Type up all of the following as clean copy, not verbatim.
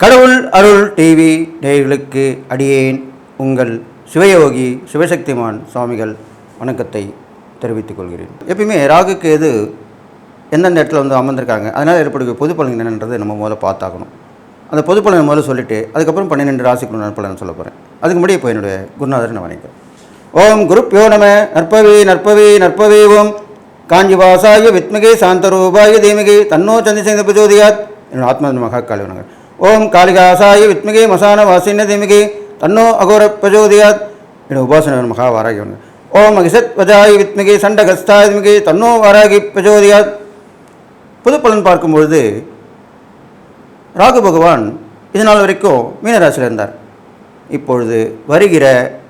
கடவுள் அருள் டிவி நேயர்களுக்கு அடியேன் உங்கள் சிவயோகி சிவசக்திமான் சுவாமிகள் வணக்கத்தை தெரிவித்துக் கொள்கிறேன். எப்பயுமே ராகு கேது எந்தெந்த இடத்துல வந்து அமர்ந்திருக்காங்க, அதனால் ஏற்படுகிற பொது பலன் என்னன்றதை நம்ம முதல்ல பார்த்தாக்கணும். அந்த பொது பலனை முதல்ல சொல்லிவிட்டு அதுக்கப்புறம் 12 ராசிக்குள்ள நற்பலன் சொல்ல போகிறேன். அதுக்கு முன்னாடி இப்போ என்னுடைய குருநாதர் நான் வணங்குகிறேன். ஓம் குருப்யோ நம. நற்பவி நற்பவி நற்பவி. ஓம் காஞ்சிவாசாய வித்மகே சாந்தரூபாய தீமகே தன்னோ சந்திரசேகர பிரச்சோதயாத். என்னோட ஆத்மா மகாகாளி வணங்குகிறேன். ஓம் காளிகாசாய வித்மகே மசான வாசின்ன தீமகே தன்னோ அகோர பிரச்சோதயாத். என்னோட உபாசன மகாவாராகி வணங்குகிறேன். ஓம் அகிசத் வஜாய வித்மகே சண்டகஸ்தாய தீமகே தன்னோ வாராகி பிரச்சோதயாத். பொது பலன் பார்க்கும்பொழுது ராகு பகவான் இதனால் வரைக்கும் மீனராசியில் இருந்தார். இப்பொழுது வருகிற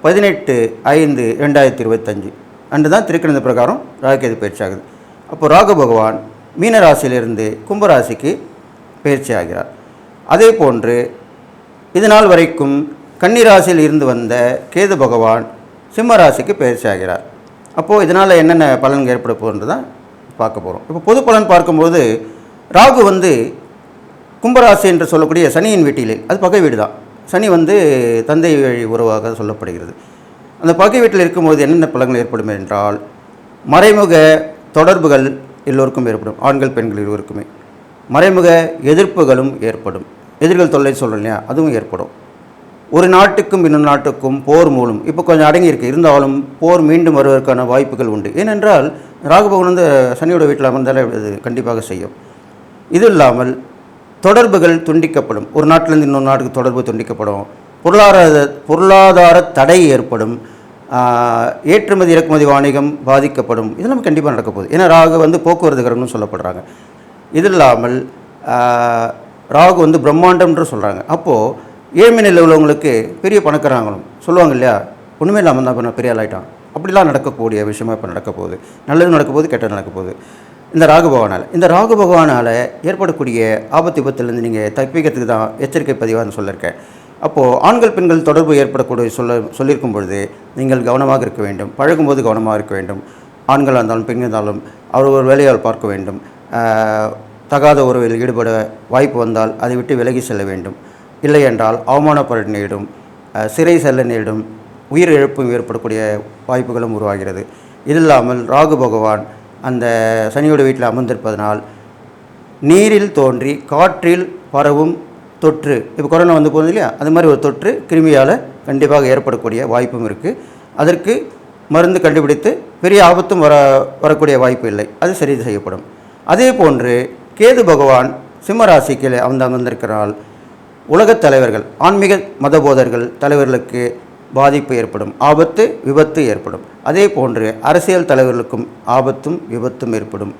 18/5/2025 அன்று தான் திருக்கணித பிரகாரம் ராகுகேது பயிற்சி ஆகுது. அப்போது ராகு பகவான் மீனராசியிலிருந்து கும்பராசிக்கு பயிற்சி ஆகிறார். அதே போன்று இதனால் வரைக்கும் கன்னிராசியில் இருந்து வந்த கேது பகவான் சிம்ம ராசிக்கு பயிற்சி ஆகிறார். அப்போது இதனால் என்னென்ன பலன்கள் ஏற்பட போகிறது தான் பார்க்க போகிறோம். இப்போ பொது பலன் பார்க்கும்போது ராகு வந்து கும்பராசி என்று சொல்லக்கூடிய சனியின் வீட்டிலே, அது பகை வீடு தான். சனி வந்து தந்தை வழி உறவாக சொல்லப்படுகிறது. அந்த பகை வீட்டில் இருக்கும்போது என்னென்ன பலன்கள் ஏற்படும் என்றால், மறைமுக தொடர்புகள் எல்லோருக்கும் ஏற்படும். ஆண்கள் பெண்கள் இருவருக்குமே மறைமுக எதிர்ப்புகளும் ஏற்படும். எதிர்கள் தொல்லை சொல்கிறோம் இல்லையா, அதுவும் ஏற்படும். ஒரு நாட்டுக்கும் இன்னொரு நாட்டுக்கும் போர் மூலம் இப்போ கொஞ்சம் அடங்கியிருக்கு, இருந்தாலும் போர் மீண்டும் வருவதற்கான வாய்ப்புகள் உண்டு. ஏனென்றால் ராகுபவன் வந்து சனியோட வீட்டில் அமர்ந்தாலே அது கண்டிப்பாக செய்யும். இது இல்லாமல் தொடர்புகள் துண்டிக்கப்படும். ஒரு நாட்டிலேருந்து இன்னொரு நாட்டுக்கு தொடர்பு துண்டிக்கப்படும். பொருளாதார தடை ஏற்படும். ஏற்றுமதி இறக்குமதி வாணிகம் பாதிக்கப்படும். இதெல்லாம் கண்டிப்பாக நடக்க போகுது. ஏன்னா ராகு வந்து போக்குவரத்து கிரகம்னு சொல்லப்படுறாங்க. இது இல்லாமல் ராகு வந்து பிரம்மாண்டம்ன்று சொல்கிறாங்க. அப்போது ஏழ்மை நிலையில் உள்ளவங்களுக்கு பெரிய பணக்காரங்களும் சொல்லுவாங்க இல்லையா, ஒன்றுமே இல்லாமல் தான் இப்போ பெரிய ஆளாயிட்டான். அப்படிலாம் நடக்கக்கூடிய விஷயமாக இப்போ நடக்க போகுது. நல்லது நடக்க போகுது, கெட்டது நடக்க போகுது. இந்த ராகு பகவானால் ஏற்படக்கூடிய ஆபத்து விபத்துலேருந்து நீங்கள் தப்பிக்கிறதுக்கு தான் எச்சரிக்கை பதிவாக சொல்லியிருக்கேன். அப்போது ஆண்கள் பெண்கள் தொடர்பு ஏற்படக்கூடிய சொல்லியிருக்கும் பொழுது நீங்கள் கவனமாக இருக்க வேண்டும். பழகும்போது கவனமாக இருக்க வேண்டும். ஆண்களாக இருந்தாலும் பெண்கள் இருந்தாலும் அவர் ஒரு வேலையால் பார்க்க வேண்டும். தகாத உறவில் ஈடுபட வாய்ப்பு வந்தால் அதை விட்டு விலகி செல்ல வேண்டும். இல்லை என்றால் அவமானப்பட நேரிடும், சிறை செல்ல நேரிடும், உயிர் இழப்பும் ஏற்படக்கூடிய வாய்ப்புகளும் உருவாகிறது. இது இல்லாமல் ராகு பகவான் அந்த சனியோட வீட்டில் அமர்ந்திருப்பதனால் நீரில் தோன்றி காற்றில் பரவும் தொற்று, இப்போ கொரோனா வந்து போகுது இல்லையா, அது மாதிரி ஒரு தொற்று கிருமியால் கண்டிப்பாக ஏற்படக்கூடிய வாய்ப்பும் இருக்குது. அதற்கு மருந்து கண்டுபிடித்து பெரிய ஆபத்தும் வரக்கூடிய வாய்ப்பு இல்லை, அது சரி செய்யப்படும். அதே போன்று கேது பகவான் சிம்மராசிக்கு அமர்ந்திருக்கிறால் உலகத் தலைவர்கள், ஆன்மீக மதபோதர்கள் தலைவர்களுக்கு பாதிப்பு ஏற்படும், ஆபத்து விபத்து ஏற்படும். அதே போன்று அரசியல் தலைவர்களுக்கும் ஆபத்தும் விபத்தும் ஏற்படும்.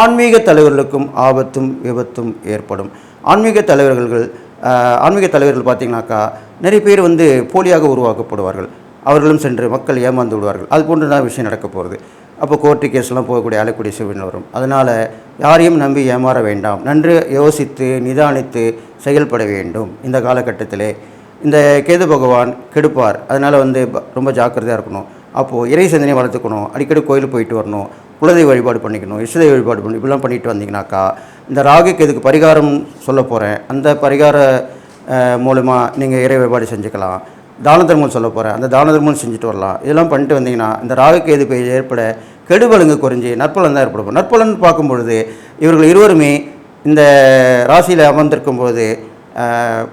ஆன்மீக தலைவர்களுக்கும் ஆபத்தும் விபத்தும் ஏற்படும். ஆன்மீக தலைவர்கள் பார்த்திங்கனாக்கா நிறைய பேர் வந்து போலியாக உருவாக்கப்படுவார்கள். அவர்களும் சென்று மக்கள் ஏமாந்து விடுவார்கள். அது போன்று தான் விஷயம் நடக்க போகிறது. அப்போ கோர்ட்டு கேஸ்லாம் போகக்கூடிய அழக்கூடிய சூழ்நிலை வரும். அதனால் யாரையும் நம்பி ஏமாற வேண்டாம். நன்று யோசித்து நிதானித்து செயல்பட வேண்டும். இந்த காலகட்டத்திலே இந்த கேது பகவான் கெடுப்பார். அதனால் வந்து ரொம்ப ஜாக்கிரதையாக இருக்கணும். அப்போது இறை சிந்தனை வளர்த்துக்கணும். அடிக்கடி கோயிலுக்கு போயிட்டு வரணும். குலதெய்வ வழிபாடு பண்ணிக்கணும். இஷ்டதெய்வ வழிபாடு பண்ணணும். இப்படிலாம் பண்ணிட்டு வந்தீங்கன்னாக்கா இந்த ராகு கேதுக்கு பரிகாரம் சொல்ல போகிறேன். அந்த பரிகார மூலமாக நீங்கள் இறை வழிபாடு செஞ்சுக்கலாம். தான தர்மம் சொல்ல போகிறேன். அந்த தான தர்மம் செஞ்சுட்டு வரலாம். இதெல்லாம் பண்ணிட்டு வந்தீங்கன்னா இந்த ராகு கேது பயிற்சி ஏற்பட கெடுபலங்கு குறைஞ்சி நற்பலன் தான் ஏற்படும். நற்பலன் பார்க்கும்பொழுது இவர்கள் இருவருமே இந்த ராசியில் அமர்ந்திருக்கும் பொழுது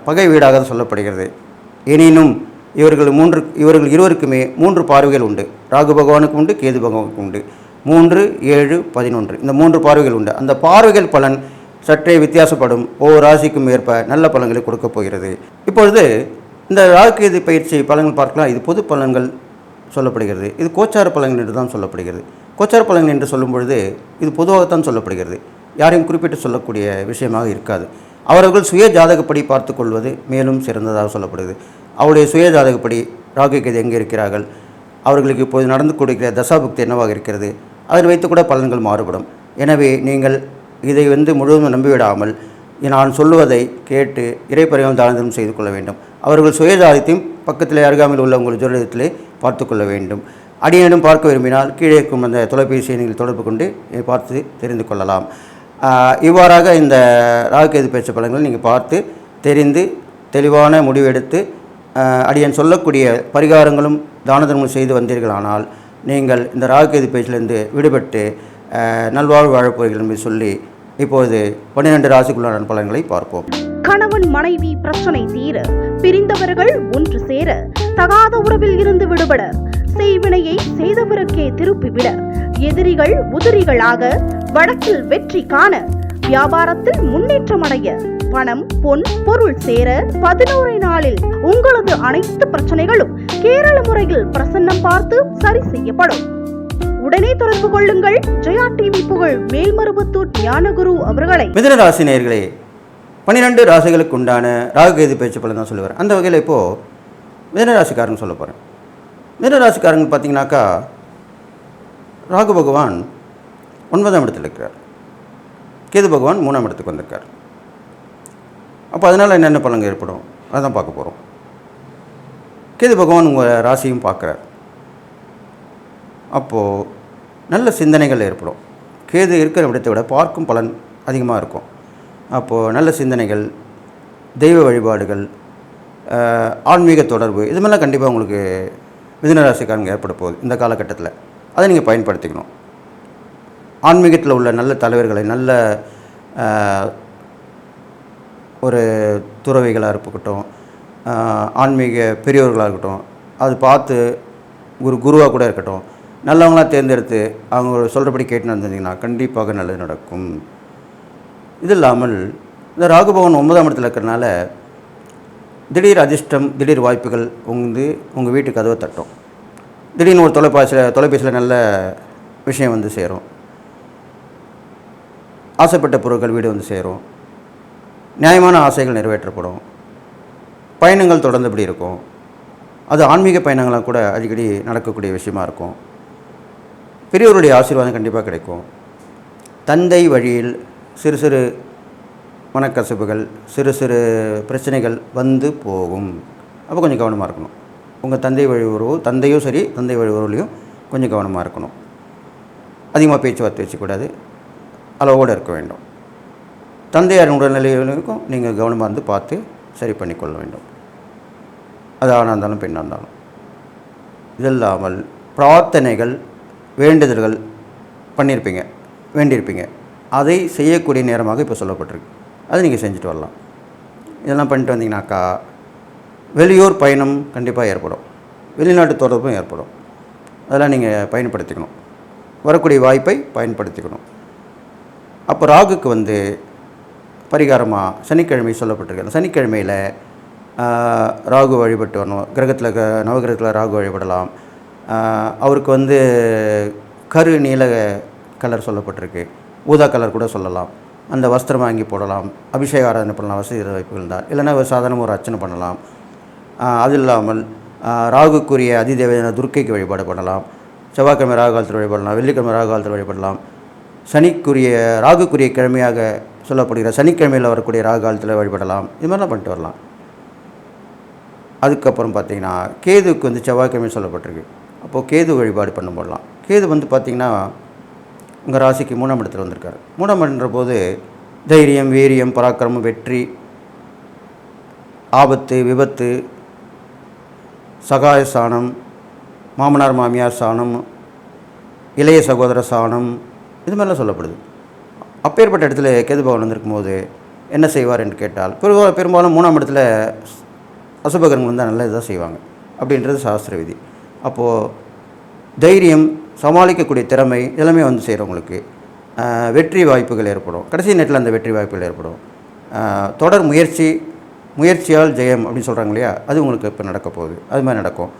பகை வீடாக சொல்லப்படுகிறது. எனினும் இவர்கள் இருவருக்குமே 3 பார்வைகள் உண்டு. ராகு பகவானுக்கு உண்டு, கேது பகவானுக்கு உண்டு. 3, 7, 11 இந்த 3 பார்வைகள் உண்டு. அந்த பார்வைகள் பலன் சற்றே வித்தியாசப்படும். ஒவ்வொரு ராசிக்கும் ஏற்ப நல்ல பலன்களை கொடுக்கப் போகிறது. இப்பொழுது இந்த ராகு கேது பயிற்சி பலன்கள் பார்க்கலாம். இது பொது பலன்கள் சொல்லப்படுகிறது. இது கோச்சார பலன்கள் என்று தான் சொல்லப்படுகிறது. கோச்சார பலன்கள் என்று சொல்லும் பொழுது இது பொதுவாகத்தான் சொல்லப்படுகிறது. யாரையும் குறிப்பிட்டு சொல்லக்கூடிய விஷயமாக இருக்காது. அவர்கள் சுய ஜாதகப்படி பார்த்து கொள்வது மேலும் சிறந்ததாக சொல்லப்படுது. அவருடைய சுய ஜாதகப்படி ராகு கேது எங்கே இருக்கிறார்கள், அவர்களுக்கு இப்போது நடந்து கொடுக்கிற தசாபுக்தி என்னவாக இருக்கிறது, அதில் வைத்து கூட பலன்கள் மாறுபடும். எனவே நீங்கள் இதை வந்து முழுவதும் நம்பிவிடாமல் நான் சொல்லுவதை கேட்டு இறைப்பரிகம் தானம் செய்து கொள்ள வேண்டும். அவர்கள் சுயஜாதத்தையும் பக்கத்தில் அருகாமையில் உள்ள உங்கள் ஜோதிடத்திலே பார்த்து கொள்ள வேண்டும். அடியேனும் பார்க்க விரும்பினால் கீழே இருக்கும் அந்த தொலைபேசியை நீங்கள் தொடர்பு கொண்டு பார்த்து தெரிந்து கொள்ளலாம். இவ்வாறாக இந்த ராகு கேது பயிற்சி பலன்கள் நீங்கள் பார்த்து தெரிந்து தெளிவான முடிவெடுத்து அடியன் சொல்லக்கூடிய பரிகாரங்களும் தான தர்மம் செய்து வந்தீர்களானால் நீங்கள் இந்த ராகுகேது பேச்சிலிருந்து விடுபட்டு நல்வாழ்வு வாழப்போகிறீர்கள் என்று சொல்லி இப்போது 12 ராசிக்குள்ளான பலன்களை பார்ப்போம். கணவன் மனைவி பிரச்சனை தீர, பிரிந்தவர்கள் ஒன்று சேர, தகாத உறவில் இருந்து விடுபட, செய்வினையை செய்தவருக்கே திருப்பிவிட, எதிரிகள் உதிரிகளாக, வழக்கில் வெற்றி காண, வியாபாரத்தில் முன்னேற்றம் அடைய, பணம் பொன் பொருள் சேர 11 நாளில் உங்களது அனைத்து பிரச்சனைகளும் கேரள முறையில் பிரசன்னம் பார்த்து சரி செய்யப்படும். உடனே தொடர்பு கொள்ளுங்கள். ஜெயா டிவி புகழ் மேல்மருவத்தூர் ஞானகுரு அவர்களை. மிதுன ராசி நேயர்களே, 12 ராசிகளுக்கு உண்டான ராகுகேது பேச்சு பலன் தான் சொல்லுவார். அந்த வகையில் இப்போது மிதுன ராசிக்காரங்க சொல்ல போகிறேன். மிதுன ராசிக்காரங்க பார்த்தீங்கன்னாக்கா ராகு பகவான் 9ஆம் இடத்தில் இருக்கிறார், கேது பகவான் 3ஆம் இடத்துக்கு வந்திருக்கார். அப்போ அதனால் என்னென்ன பலன்கள் ஏற்படும் அதான் பார்க்க போகிறோம். கேது பகவான் உங்கள் ராசியும் பார்க்குறார். அப்போது நல்ல சிந்தனைகள் ஏற்படும். கேது இருக்கிற இடத்தை விட பார்க்கும் பலன் அதிகமாக இருக்கும். அப்போது நல்ல சிந்தனைகள், தெய்வ வழிபாடுகள், ஆன்மீக தொடர்பு, இது மாதிரிலாம் கண்டிப்பாக உங்களுக்கு மிதுன ராசிக்காரங்க ஏற்பட போகுது இந்த காலகட்டத்தில். அதை நீங்கள் பயன்படுத்திக்கணும். ஆன்மீகத்தில் உள்ள நல்ல தலைவர்களை, நல்ல ஒரு துறவிகளாக இருக்கட்டும், ஆன்மீக பெரியவர்களாக இருக்கட்டும், அது பார்த்து குருவாக கூட இருக்கட்டும், நல்லவங்களாக தேர்ந்தெடுத்து அவங்க சொல்கிறபடி கேட்டு நடந்தீங்கன்னா கண்டிப்பாக நல்லது நடக்கும். இது இல்லாமல் இந்த ராகு பகவான் 9ஆம் இடத்தில் இருக்கிறனால திடீர் அதிர்ஷ்டம், திடீர் வாய்ப்புகள் உங்கள் வீட்டு கதவை தட்டும். திடீர்னு ஒரு தொலைபேசியில் நல்ல விஷயம் வந்து சேரும். ஆசைப்பட்ட பொருட்கள் வீடு வந்து சேரும். நியாயமான ஆசைகள் நிறைவேற்றப்படும். பயணங்கள் தொடர்ந்தபடி இருக்கும். அது ஆன்மீக பயணங்களாக கூட அடிக்கடி நடக்கக்கூடிய விஷயமா இருக்கும். பெரியவருடைய ஆசீர்வாதம் கண்டிப்பாக கிடைக்கும். தந்தை வழியில் சிறு சிறு மனக்கசப்புகள், சிறு சிறு பிரச்சனைகள் வந்து போகும். அப்போ கொஞ்சம் கவனமாக இருக்கணும். உங்கள் தந்தை வழி உறவு, தந்தையும் சரி தந்தை வழி உறவுலையும் கொஞ்சம் கவனமாக இருக்கணும். அதிகமாக பேச்சுவார்த்தை வச்சுக்கூடாது, அளவோடு இருக்க வேண்டும். தந்தையாரின் உடல்நிலைகளுக்கும் நீங்கள் கவனமாக இருந்து பார்த்து சரி பண்ணிக்கொள்ள வேண்டும். அது ஆணாக இருந்தாலும் பெண்ணாக இருந்தாலும். இதில்லாமல் பிரார்த்தனைகள், வேண்டுதல்கள் வேண்டியிருப்பீங்க. அதை செய்யக்கூடிய நேரமாக இப்போ சொல்லப்பட்டிருக்கு. அதை நீங்கள் செஞ்சுட்டு வரலாம். இதெல்லாம் பண்ணிட்டு வந்தீங்கன்னாக்கா வெளியூர் பயணம் கண்டிப்பாக ஏற்படும். வெளிநாட்டு தொடர்பும் ஏற்படும். அதெல்லாம் நீங்கள் பயன்படுத்திக்கணும். வரக்கூடிய வாய்ப்பை பயன்படுத்திக்கணும். அப்போ ராகுக்கு வந்து பரிகாரமாக சனிக்கிழமை சொல்லப்பட்டிருக்கு. அந்த சனிக்கிழமையில் ராகு வழிபட்டு வரணும். நவகிரகத்தில் ராகு வழிபடலாம். அவருக்கு வந்து கரு நீல கலர் சொல்லப்பட்டிருக்கு. ஊதா கலர் கூட சொல்லலாம். அந்த வஸ்திரம் வாங்கி போடலாம். அபிஷேக ஆராதனை பண்ணலாம் வசதி வாய்ப்புகள் இருந்தால். இல்லைன்னா சாதாரண ஒரு அர்ச்சனை பண்ணலாம். அது இல்லாமல் ராகுக்குரிய அதிதேவதையான துர்க்கைக்கு வழிபாடு பண்ணலாம். செவ்வாய்க்கிழமை ராகு காலத்தில் வழிபடலாம். வெள்ளிக்கிழமை ராகு காலத்தில் வழிபடலாம். ராகுக்குரிய கிழமையாக சொல்லப்படுகிற சனிக்கிழமையில் வரக்கூடிய ராகு காலத்தில் வழிபடலாம். இது மாதிரிலாம் பண்ணிட்டு வரலாம். அதுக்கப்புறம் பார்த்திங்கன்னா கேதுவுக்கு வந்து செவ்வாய்க்கிழமை சொல்லப்பட்டிருக்கு. அப்போது கேது வழிபாடு பண்ண போடலாம். கேது வந்து பார்த்திங்கன்னா உங்கள் ராசிக்கு 3ஆம் இடத்தில் வந்திருக்காரு. 3ஆம் இடம்ன்ற போது தைரியம், வீரியம், பராக்கிரமம், வெற்றி, ஆபத்து, விபத்து, சகாய ஸ்தானம், மாமனார் மாமியார் ஸ்தானம், இளைய சகோதர ஸ்தானம், இது மாதிரிலாம் சொல்லப்படுது. அப்பேற்பட்ட இடத்துல கேது பகவான் வந்திருக்கும் போது என்ன செய்வார் என்று கேட்டால் பெரும்பாலும் 3ஆம் இடத்துல அசுபகரங்கள் வந்து நல்ல இதாக செய்வாங்க அப்படின்றது சாஸ்திர விதி. அப்போது தைரியம், சமாளிக்கக்கூடிய திறமை எல்லாமே வந்து செய்கிறவங்களுக்கு வெற்றி வாய்ப்புகள் ஏற்படும். கடைசி நேரத்தில் அந்த வெற்றி வாய்ப்புகள் ஏற்படும். தொடர் முயற்சியால் ஜெயம் அப்படின்னு சொல்கிறாங்க இல்லையா, அது உங்களுக்கு இப்போ நடக்க போகுது. அது மாதிரி நடக்கும்.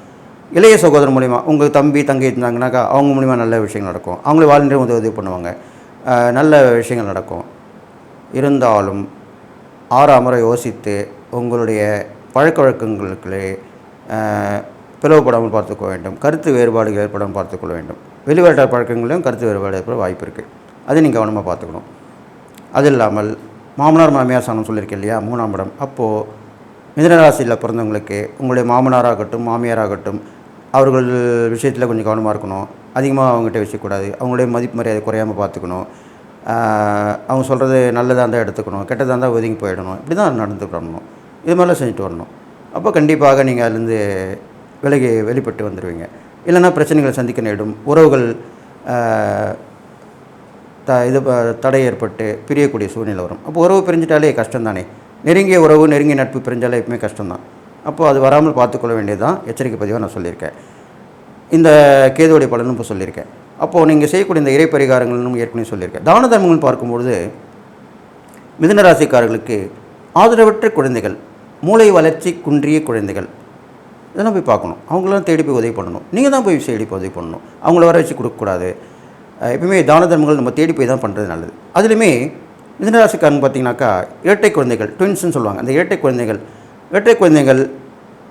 இளைய சகோதரர் மூலிமா உங்கள் தம்பி தங்கை இருந்தாங்கனாக்கா அவங்க மூலிமா நல்ல விஷயங்கள் நடக்கும். அவங்களே வாழ்நிலை உதவி பண்ணுவாங்க. நல்ல விஷயங்கள் நடக்கும். இருந்தாலும் ஆறாமறை யோசித்து உங்களுடைய பழக்க வழக்கங்களுக்கு பிளவுபடாமல் பார்த்துக்கொள்ள வேண்டும். கருத்து வேறுபாடுகள் ஏற்படாமல் பார்த்துக்கொள்ள வேண்டும். வெளிவட்டார் பழக்கங்களையும் கருத்து வேறுபாடு ஏற்பட வாய்ப்பு இருக்குது. அதை நீங்கள் கவனமாக பார்த்துக்கணும். அது இல்லாமல் மாமனார் மாமியார் ஸ்தானம் சொல்லியிருக்கேன் இல்லையா, 3ஆம் இடம். அப்போது மிதுனராசியில் பிறந்தவங்களுக்கு உங்களுடைய மாமனாராகட்டும் மாமியாராகட்டும் அவர்கள் விஷயத்தில் கொஞ்சம் கவனமாக இருக்கணும். அதிகமாக அவங்ககிட்ட வச்சுக்கூடாது. அவங்களுடைய மதிப்பு மரியாதை குறையாமல் பார்த்துக்கணும். அவங்க சொல்கிறது நல்லதாக இருந்தால் எடுத்துக்கணும், கெட்டதாக இருந்தால் ஒதுங்கி போயிடணும், இப்படி தான் நடந்துக்கணும். இது மாதிரிலாம் செஞ்சுட்டு வரணும். அப்போ கண்டிப்பாக நீங்கள் அதுலேருந்து வெளிப்பட்டு வந்துடுவீங்க. இல்லைன்னா பிரச்சனைகளை சந்திக்க நேரிடும். உறவுகள் தடை ஏற்பட்டு பிரியக்கூடிய சூழ்நிலை வரும். அப்போ உறவு பிரிஞ்சிட்டாலே கஷ்டம் தானே. நெருங்கிய உறவு நெருங்கிய நட்பு பிரிஞ்சாலே எப்பவுமே கஷ்டம்தான். அப்போது அது வராமல் பார்த்துக்கொள்ள வேண்டியது தான் எச்சரிக்கை பதிவாக நான் சொல்லியிருக்கேன். இந்த கேதுவுடைய பலனும் இப்போ சொல்லியிருக்கேன். அப்போது நீங்கள் செய்யக்கூடிய இந்த இறை பரிகாரங்கள்னு ஏற்கனவே சொல்லியிருக்கேன். தான தர்மங்கள் பார்க்கும்பொழுது மிதுன ராசிக்காரர்களுக்கு ஆதரவற்ற குழந்தைகள், மூளை வளர்ச்சி குன்றிய குழந்தைகள், இதெல்லாம் போய் பார்க்கணும். அவங்களாம் தேடி போய் உதவி பண்ணணும். நீங்கள் தான் போய் தேடி போய் உதவி பண்ணணும். அவங்கள வர வச்சு கொடுக்கக்கூடாது. எப்பவுமே தான தர்மங்கள் நம்ம தேடி போய் தான் பண்ணுறது நல்லது. அதுலேயுமே மிதுனராசிக்காரங்க பார்த்தீங்கன்னாக்கா இரட்டை குழந்தைகள், ட்வின்ஸ்ன்னு சொல்லுவாங்க. அந்த இரட்டை குழந்தைகள்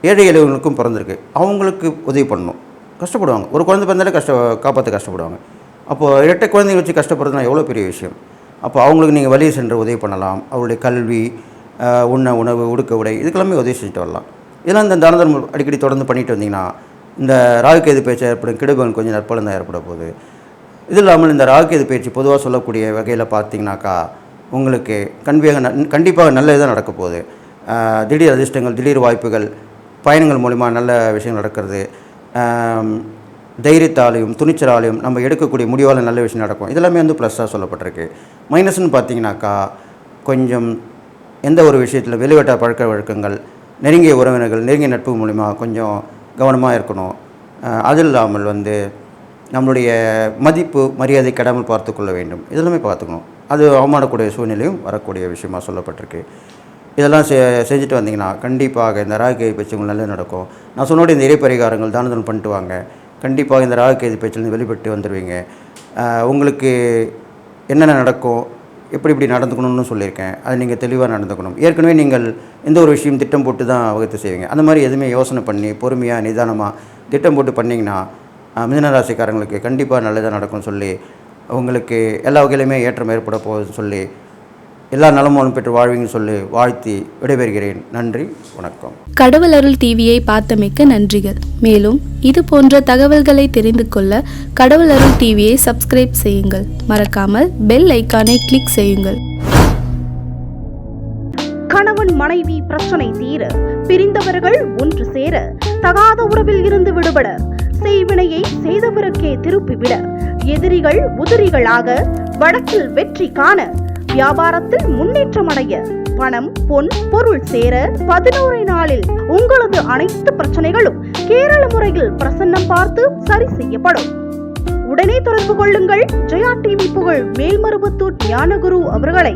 ஏழை எளியவர்களுக்கும் பிறந்திருக்கு. அவங்களுக்கு உதவி பண்ணணும். கஷ்டப்படுவாங்க. ஒரு குழந்தை பிறந்தாலே காப்பாற்ற கஷ்டப்படுவாங்க. அப்போது இரட்டை குழந்தைகள் வச்சு கஷ்டப்படுறதுனா எவ்வளோ பெரிய விஷயம். அப்போ அவங்களுக்கு நீங்கள் வெளியே சென்று உதவி பண்ணலாம். அவருடைய கல்வி, உணவு, உடுக்க உடை, இதுக்கெல்லாமே உதவி செஞ்சுட்டு வரலாம். இதெல்லாம் இந்த தான தர்மம் அடிக்கடி தொடர்ந்து பண்ணிட்டு வந்தீங்கன்னா இந்த ராகுகேது பயிற்சி ஏற்படும் கெடுபலன் கொஞ்சம் நற்பலன் தான் ஏற்பட போகுது. இது இல்லாமல் இந்த ராகுகேது பயிற்சி பொதுவாக சொல்லக்கூடிய வகையில் பார்த்தீங்கன்னாக்கா உங்களுக்கு கண்டிப்பாக நல்லது தான் நடக்க போகுது. திடீர் அதிர்ஷ்டங்கள், திடீர் வாய்ப்புகள், பயணங்கள் மூலிமா நல்ல விஷயங்கள் நடக்கிறது. தைரியத்தாலையும் துணிச்சலாலையும் நம்ம எடுக்கக்கூடிய முடிவால் நல்ல விஷயம் நடக்கும். இதெல்லாமே வந்து ப்ளஸ்ஸாக சொல்லப்பட்டிருக்கு. மைனஸ்ன்னு பார்த்தீங்கன்னாக்கா கொஞ்சம் எந்த ஒரு விஷயத்தில் வெளிவட்ட பழக்க வழக்கங்கள், நெருங்கிய உறவினர்கள், நெருங்கிய நட்பு மூலிமா கொஞ்சம் கவனமாக இருக்கணும். அது இல்லாமல் வந்து நம்மளுடைய மதிப்பு மரியாதை கெடாமல் பார்த்து கொள்ள வேண்டும். இதெல்லாமே பார்த்துக்கணும். அது அவமானக்கூடிய சூழ்நிலையும் வரக்கூடிய விஷயமாக சொல்லப்பட்டிருக்கு. இதெல்லாம் செஞ்சுட்டு வந்தீங்கன்னா கண்டிப்பாக இந்த ராகுகேது பயிற்சி உங்களுக்கு நல்லது நடக்கும். நான் சொன்னோட இந்த இறை பரிகாரங்கள் தானதனம் பண்ணிட்டு வாங்க. கண்டிப்பாக இந்த ராகுகேது பயிற்சியிலேருந்து வெளிப்பட்டு வந்துடுவீங்க. உங்களுக்கு என்னென்ன நடக்கும், எப்படி நடந்துக்கணும்னு சொல்லியிருக்கேன். அது நீங்கள் தெளிவாக நடந்துக்கணும். ஏற்கனவே நீங்கள் எந்த ஒரு விஷயம் திட்டம் போட்டு தான் வகுத்து செய்வீங்க. அந்த மாதிரி எதுவுமே யோசனை பண்ணி பொறுமையாக நிதானமாக திட்டம் போட்டு பண்ணிங்கன்னா மிதுன ராசிக்காரங்களுக்கு கண்டிப்பாக நல்லதாக நடக்கும்னு சொல்லி, உங்களுக்கு எல்லா வகையிலுமே ஏற்றம் ஏற்பட போகுதுன்னு சொல்லி, எல்லா நலமும் பெற்று வாழ்வீங்கன்னு சொல்லி வாழ்த்தி விடைபெறுகிறேன். நன்றி, வணக்கம். கடவுள் அருள் டிவியை பார்த்தமைக்கு நன்றிகள். மேலும் இது போன்ற தகவல்களை தெரிந்து கொள்ள கடவுள் அருள் டிவியை சப்ஸ்கிரைப் செய்யுங்கள். மறக்காமல் பெல் ஐக்கானை கிளிக் செய்யுங்கள். கணவன் மனைவி பிரச்சனை தீர, பிரிந்தவர்கள் ஒன்று சேர, தகாத உறவில் இருந்து விடுபட, செய்வினையை செய்தவருக்கே திருப்பிவிட, எதிரிகள் உதிரிகளாக, வழக்கில் வெற்றி காண, வியாபாரத்தில் முன்னேற்றம் அடைய, பணம் பொன் பொருள் சேர 11 நாளில் உங்களது அனைத்து பிரச்சனைகளும் கேரள முறையில் பிரசன்னம் பார்த்து சரி செய்யப்படும். உடனே தொடர்பு கொள்ளுங்கள். ஜெயா டிவி புகழ் மேல்மருவத்தூர் ஞானகுரு அவர்களை.